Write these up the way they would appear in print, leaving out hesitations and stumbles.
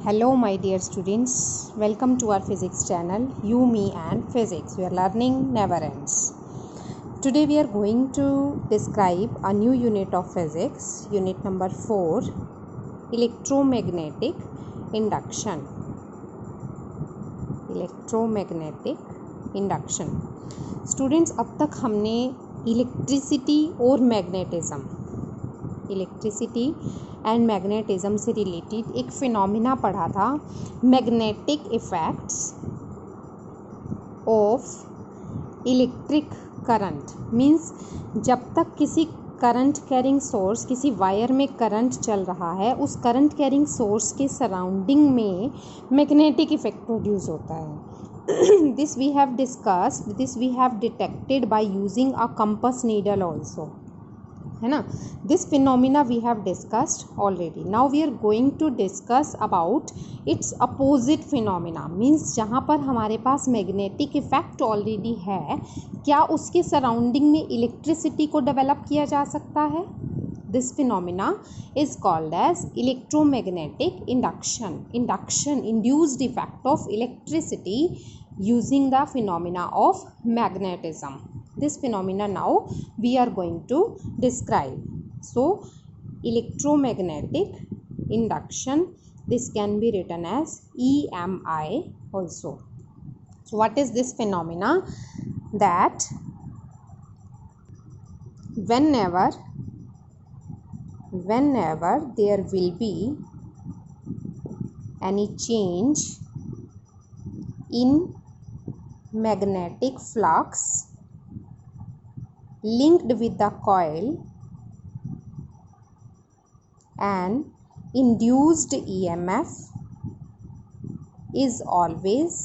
Hello my dear students, welcome to our physics channel, You, Me and Physics, where learning never ends. Today we are going to describe a new unit of physics, unit number 4, electromagnetic induction. Electromagnetic induction. Students, अब तक हमने electricity और magnetism से related एक phenomena पढ़ा था, magnetic effects of electric current. Means जब तक किसी करंट कैरिंग सोर्स, किसी वायर में करंट चल रहा है, उस करंट कैरिंग सोर्स के सराउंडिंग में मैग्नेटिक इफेक्ट प्रोड्यूस होता है। This we have discussed, this we have detected by using a compass needle also, है ना। This phenomena we have discussed already. Now we are going to discuss about its opposite phenomena. Means जहाँ पर हमारे पास magnetic effect already है, क्या उसके surrounding में electricity को डेवलप किया जा सकता है? This phenomena is called as electromagnetic induction, induced effect of electricity using the phenomena of magnetism. This phenomena now we are going to describe. So electromagnetic induction, this can be written as EMI also. So what is this phenomena? That whenever there will be any change in magnetic flux linked with the coil and induced EMF is always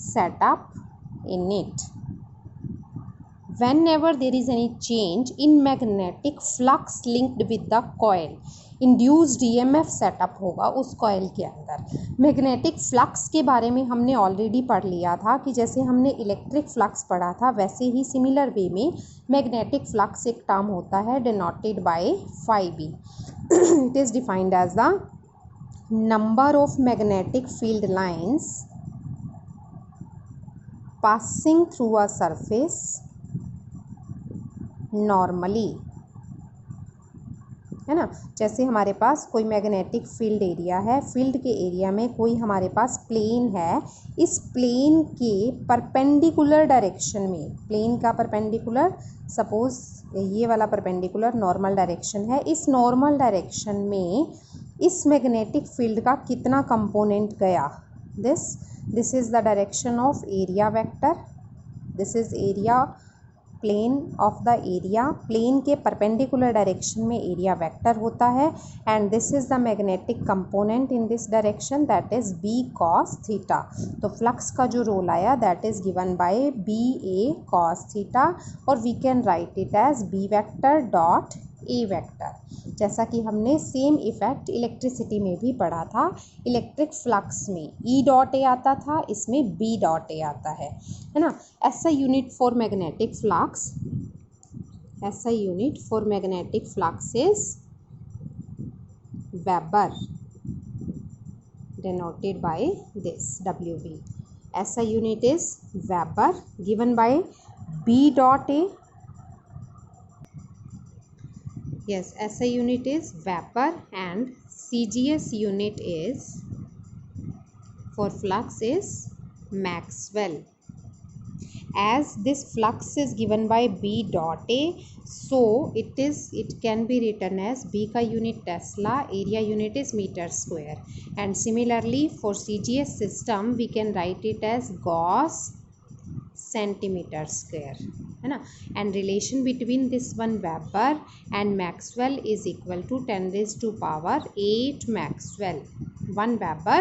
set up in it. Whenever there is any change in magnetic flux linked with the coil, induced EMF setup होगा उस coil के अंदर। Magnetic flux के बारे में हमने already पढ़ लिया था कि जैसे हमने इलेक्ट्रिक फ्लक्स पढ़ा था, वैसे ही सिमिलर वे में मैग्नेटिक फ्लक्स एक टर्म होता है denoted by phi-b. It is defined as the number of magnetic field lines passing through a surface normally, है ना। जैसे हमारे पास कोई मैग्नेटिक फील्ड एरिया है, फील्ड के एरिया में कोई हमारे पास प्लेन है, इस प्लेन के परपेंडिकुलर डायरेक्शन में, प्लेन का परपेंडिकुलर, सपोज ये वाला परपेंडिकुलर नॉर्मल डायरेक्शन है, इस नॉर्मल डायरेक्शन में इस मैग्नेटिक फील्ड का कितना कंपोनेंट गया, this is the direction of area vector. This is area, plane of the area, plane के परपेंडिकुलर डायरेक्शन में एरिया वेक्टर होता है, and this is the magnetic component in this direction, that is B cos theta. तो flux का जो role आया that is given by B A cos theta, और we can write it as B vector dot A vector. जैसा कि हमने same effect electricity में भी पढ़ा था, इलेक्ट्रिक फ्लक्स में ई डॉट ए आता था, इसमें बी डॉट ए आता है ना। SI unit for magnetic flux, SI unit for magnetic flux is weber, denoted by this WB. SI unit is weber given by B dot A. Yes, SI unit is Weber and CGS unit is for flux is Maxwell. As this flux is given by B dot A, so it can be written as B का unit Tesla, area unit is meter square, and similarly for CGS system we can write it as Gauss centimeter square, है ना। and relation between this one Weber and Maxwell is equal to 10 raised to power 8 Maxwell. 1 Weber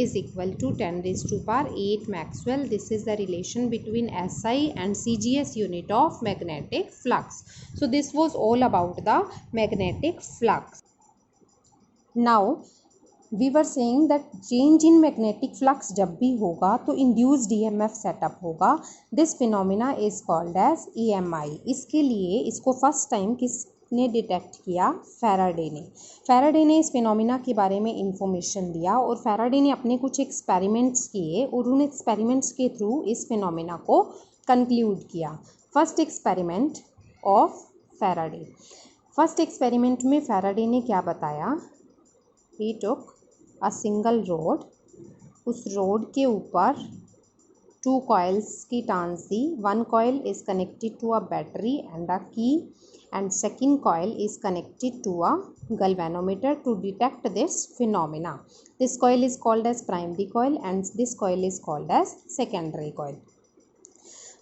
is equal to 10 raised to power 8 Maxwell. This is the relation between SI and CGS unit of magnetic flux. So this was all about the magnetic flux. Now we were saying that change in magnetic flux जब भी होगा तो induced EMF setup होगा। This phenomena is called as EMI. इसके लिए इसको first time किस किसने डिटेक्ट किया? फैराडे ने। फैराडे ने इस फिनोमिना के बारे में इंफॉर्मेशन दिया और फैराडे ने अपने कुछ एक्सपेरिमेंट्स किए और उन एक्सपेरिमेंट्स के थ्रू इस फिनोमिना को कंक्लूड किया। First experiment of Faraday. First experiment में फैराडे ने क्या बताया? ही टुक अ सिंगल रोड, उस रोड के ऊपर 2 coils की turns the. 1 coil is connected to a battery and a key and second coil is connected to a galvanometer to detect this phenomena. This coil is called as primary coil and this coil is called as secondary coil.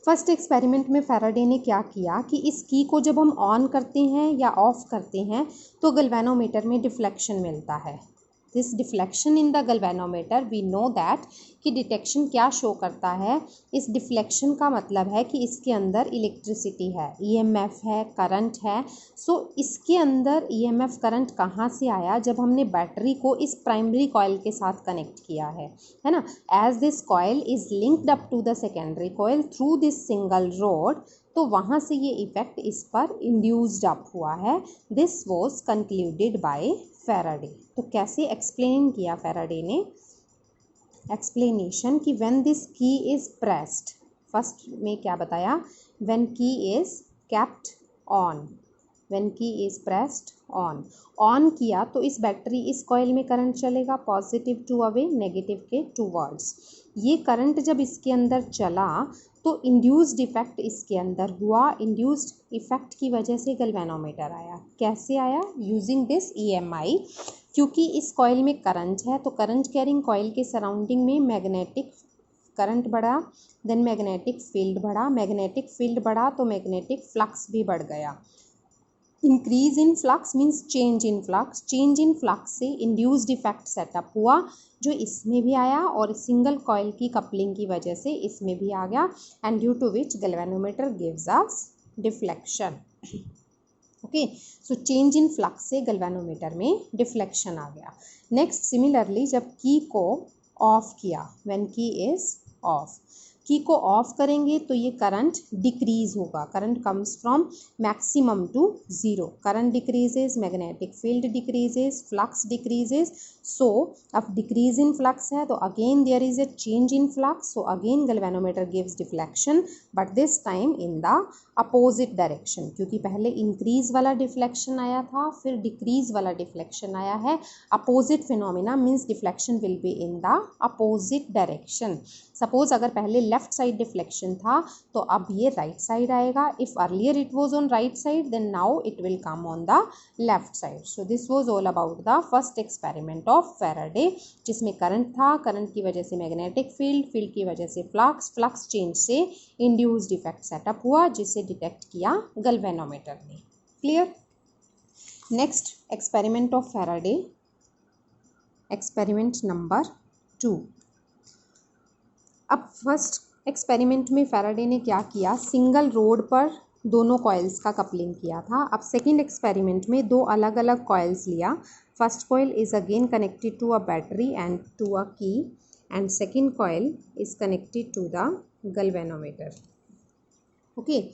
First experiment में Faraday ने क्या किया कि इस key को जब हम on करते हैं या ऑफ करते हैं तो गैल्वेनोमीटर में डिफ्लेक्शन मिलता है। This deflection in the galvanometer we know that कि डिटेक्शन क्या शो करता है? इस डिफ्लेक्शन का मतलब है कि इसके अंदर इलेक्ट्रिसिटी है, ईएमएफ है, करंट है। सो इसके अंदर ईएमएफ करंट कहाँ से आया? जब हमने बैटरी को इस प्राइमरी कॉइल के साथ कनेक्ट किया है ना। As this coil is linked up to the secondary coil through this single rod, तो वहाँ से ये इफेक्ट इस पर इंड्यूस्ड अप हुआ है। This was concluded by Faraday. तो कैसे एक्सप्लेन किया फैराडे ने? एक्सप्लेनेशन कि when this key is pressed, first में क्या बताया? When key is kept on, when key is pressed on किया तो इस बैटरी इस कॉइल में करंट चलेगा पॉजिटिव टू अवे, नेगेटिव के टूवर्ड्स। ये करंट जब इसके अंदर चला तो इंड्यूस्ड इफेक्ट इसके अंदर हुआ। इंड्यूस्ड इफेक्ट की वजह से गैल्वेनोमीटर आया। कैसे आया? यूजिंग दिस ईएमआई, क्योंकि इस कॉइल में करंट है तो करंट कैरिंग कॉइल के सराउंडिंग में मैग्नेटिक करंट बढ़ा, देन मैग्नेटिक फील्ड बढ़ा, मैग्नेटिक फील्ड बढ़ा तो मैग्नेटिक फ्लक्स भी बढ़ गया। Increase in flux means change in flux, change in flux से इंड्यूस्ड इफेक्ट सेटअप हुआ जो इसमें भी आया और सिंगल कॉइल की कपलिंग की वजह से इसमें भी आ गया and due to which galvanometer gives us deflection. Okay, so change in flux से गैल्वेनोमीटर में डिफ्लेक्शन आ गया। नेक्स्ट सिमिलरली जब की को ऑफ किया, व्हेन की इज ऑफ, की को ऑफ करेंगे तो ये करंट डिक्रीज होगा। Current comes from maximum to zero, current decreases, magnetic field decreases, flux decreases. So अब डिक्रीज इन फ्लक्स है तो again there is a change in flux, so again galvanometer gives deflection but this time in the opposite direction, क्योंकि पहले increase वाला deflection आया था फिर decrease वाला डिफ्लेक्शन आया है। Opposite phenomena means deflection will be in the opposite direction. Suppose अगर पहले लेफ्ट साइड डिफ्लेक्शन था तो अब ये राइट साइड आएगा। If earlier it was on right side then now it will come on the left side. So this was all about the first experiment of Faraday, जिसमें current था, current की वजह से मैग्नेटिक फील्ड, फील्ड की वजह से flux, flux change से induced effect setup हुआ जिसे डिटेक्ट किया गैल्वेनोमीटर ने। Clear? Next experiment of Faraday, experiment number 2। अब फर्स्ट एक्सपेरिमेंट में फैराडे ने क्या किया? सिंगल रोड पर दोनों कॉइल्स का कपलिंग किया था। अब सेकंड एक्सपेरिमेंट में दो अलग अलग कॉइल्स लिया। First coil is again connected to a battery and to a key and second coil is connected to the galvanometer. Okay,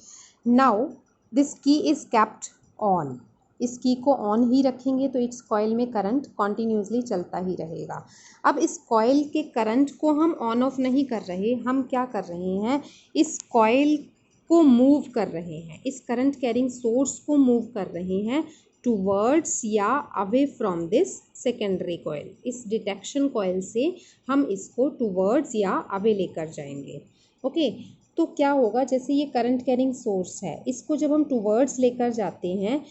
now this key is kept on, इस key को on ही रखेंगे तो इस कॉइल में current continuously चलता ही रहेगा। अब इस कॉइल के करंट को हम ऑन ऑफ नहीं कर रहे, हम क्या कर रहे हैं? इस कॉइल को मूव कर रहे हैं, इस करंट कैरिंग सोर्स को मूव कर रहे हैं टूवर्ड्स या away from this secondary coil. इस डिटेक्शन कॉइल से हम इसको टूवर्ड्स या अवे लेकर जाएंगे। ओके, तो क्या होगा? जैसे ये करंट कैरिंग सोर्स है, इसको जब हम टूवर्ड्स लेकर जाते हैं,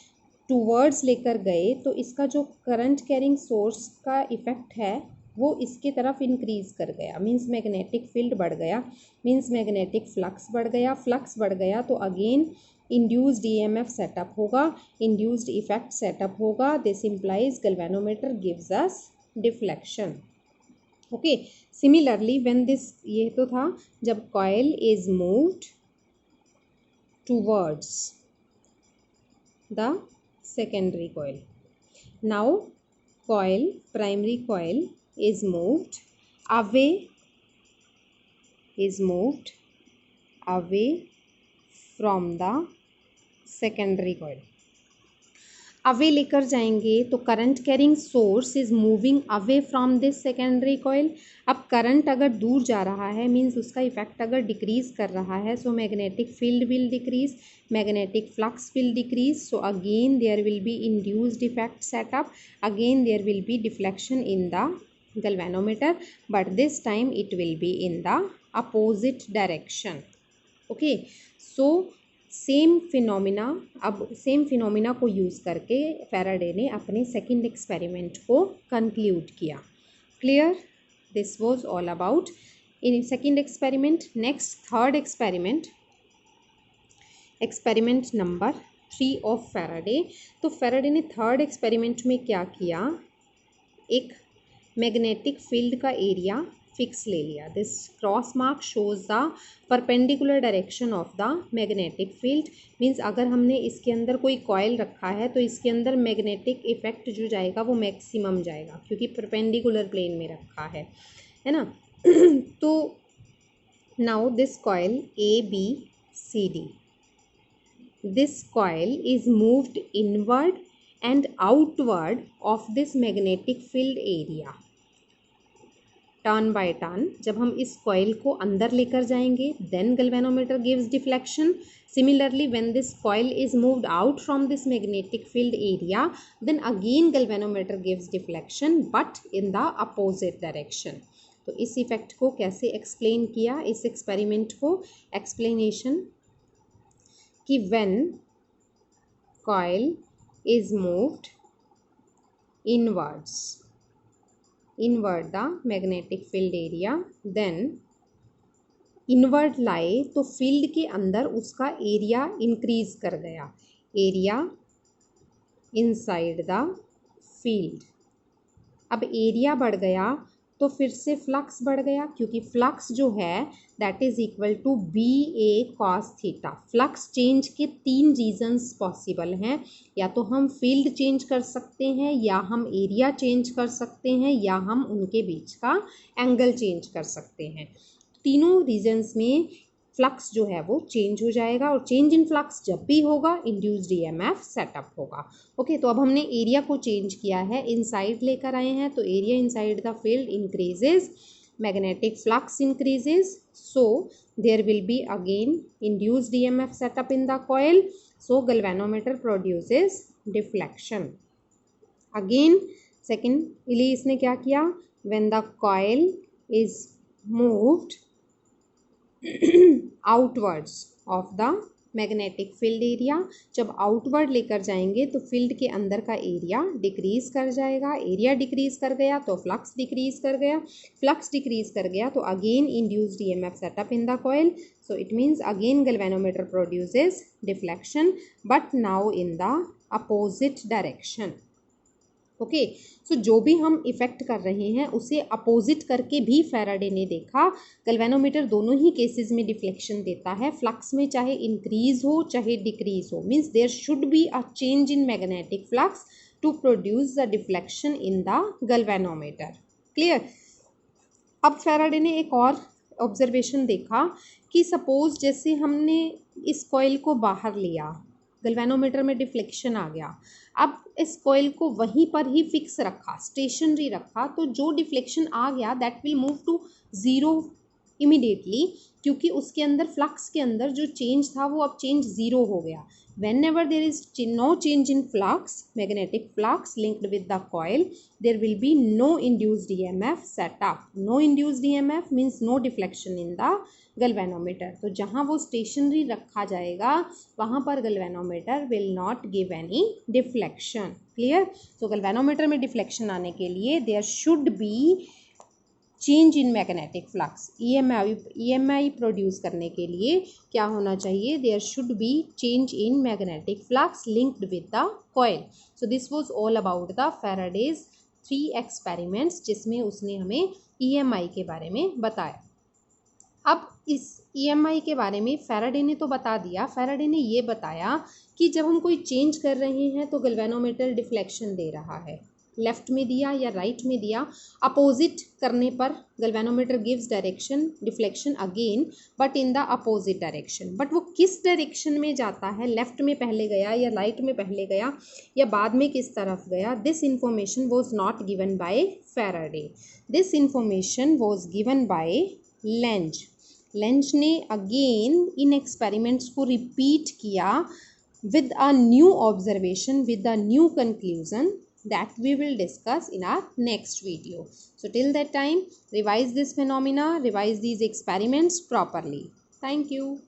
टूवर्ड्स लेकर गए तो इसका जो करंट कैरिंग सोर्स का इफेक्ट है वो इसके तरफ इंक्रीज कर गया, मींस मैग्नेटिक फील्ड बढ़ गया, मींस मैग्नेटिक फ्लक्स बढ़ गया। फ्लक्स बढ़ गया तो अगेन इंड्यूस्ड ईएमएफ सेटअप होगा, इंड्यूस्ड इफेक्ट सेटअप होगा। This implies galvanometer gives us deflection. Okay, similarly when this, ये तो था जब coil is moved towards the secondary coil. Now coil, primary coil is moved away from the secondary coil. Away लेकर जाएंगे तो current carrying source is moving away from this secondary coil. अब current अगर दूर जा रहा है मीन्स उसका इफेक्ट अगर डिक्रीज कर रहा है, so magnetic field will decrease, magnetic flux will decrease, so again there will be induced effect setup, again there will be deflection in the galvanometer, but this time it will be in the opposite direction. Okay, so same phenomena, अब same phenomena को use करके Faraday ने अपने second experiment को conclude किया। Clear? This was all about in second experiment. Next third experiment, experiment number 3 of Faraday. तो Faraday ने third experiment में क्या किया, एक मैग्नेटिक फील्ड का एरिया फिक्स ले लिया। This cross mark shows the perpendicular direction of the magnetic field. Means अगर हमने इसके अंदर कोई कॉइल रखा है तो इसके अंदर मैग्नेटिक इफेक्ट जो जाएगा वो मैक्सिमम जाएगा, क्योंकि परपेंडिकुलर प्लेन में रखा है ना। तो now this coil A B C D, this coil is moved inward and outward of this magnetic field area turn by turn. जब हम इस कॉइल को अंदर लेकर जाएंगे then galvanometer gives deflection. Similarly when this coil is moved out from this magnetic field area then again galvanometer gives deflection but in the opposite direction. तो इस इफेक्ट को कैसे एक्सप्लेन किया, इस एक्सपेरिमेंट को एक्सप्लेनेशन कि when coil is moved inward the magnetic field area, then inward lie तो field के अंदर उसका एरिया इंक्रीज कर गया, एरिया इनसाइड द फील्ड। अब एरिया बढ़ गया तो फिर से फ्लक्स बढ़ गया, क्योंकि फ्लक्स जो है that is equal to B A cos theta. Flux change के 3 रीजन्स पॉसिबल हैं, या तो हम फील्ड चेंज कर सकते हैं, या हम एरिया चेंज कर सकते हैं, या हम उनके बीच का एंगल चेंज कर सकते हैं। तीनों रीजन्स में फ्लक्स जो है वो चेंज हो जाएगा, और चेंज इन फ्लक्स जब भी होगा इंड्यूस्ड ईएमएफ सेटअप होगा। ओके, तो अब हमने एरिया को चेंज किया है, इनसाइड लेकर आए हैं, तो area inside the field increases, magnetic flux increases, so there will be again induced EMF set up in the coil, so galvanometer produces deflection. Again secondly इसने क्या किया, when the coil is moved outwards of the magnetic field area, जब outward लेकर जाएंगे तो field के अंदर का एरिया डिक्रीज कर जाएगा, एरिया डिक्रीज कर गया तो फ्लक्स डिक्रीज कर गया, फ्लक्स डिक्रीज कर गया तो again induced EMF set up in the coil, so it means again galvanometer produces deflection but now in the opposite direction. Okay, so जो भी हम इफेक्ट कर रहे हैं उसे अपोजिट करके भी फैराडे ने देखा। गैल्वेनोमीटर दोनों ही केसेस में डिफ्लेक्शन देता है, फ्लक्स में चाहे इंक्रीज हो चाहे डिक्रीज हो, means there should be a change in magnetic flux to produce the deflection in the galvanometer. Clear? अब फैराडे ने एक और ऑब्जर्वेशन देखा कि सपोज जैसे हमने इस कॉइल को बाहर लिया, गैल्वेनोमीटर में डिफ्लेक्शन आ गया, अब इस कॉइल को वहीं पर ही फिक्स रखा, स्टेशनरी रखा, तो जो डिफ्लेक्शन आ गया that will move to zero immediately, क्योंकि उसके अंदर फ्लक्स के अंदर जो चेंज था वो अब चेंज ज़ीरो हो गया। whenever there is no change in flux, magnetic flux linked with the coil, there will be no induced EMF set up. No induced EMF means no deflection in the galvanometer. तो जहाँ वो stationary रखा जाएगा वहाँ पर galvanometer will not give any deflection. Clear? So galvanometer में deflection आने के लिए there should be change in magnetic flux. EMI produce करने के लिए क्या होना चाहिए, there should be change in magnetic flux linked with the coil. So this was all about the Faraday's 3 experiments, जिसमें उसने हमें EMI के बारे में बताया। अब इस EMI के बारे में फैराडे ने तो बता दिया, फैराडे ने ये बताया कि जब हम कोई चेंज कर रहे हैं तो गैल्वेनोमीटर डिफ्लेक्शन दे रहा है, लेफ्ट में दिया या राइट में दिया, अपोजिट करने पर galvanometer gives direction deflection again but in the opposite direction. But वो किस डायरेक्शन में जाता है, लेफ्ट में पहले गया या राइट में पहले गया या बाद में किस तरफ गया, this information was not given by Faraday, this information was given by length. Length ने अगेन इन एक्सपेरिमेंट्स को रिपीट किया with a new observation, with a new conclusion that we will discuss in our next video. So till that time, revise this phenomena, revise these experiments properly. Thank you.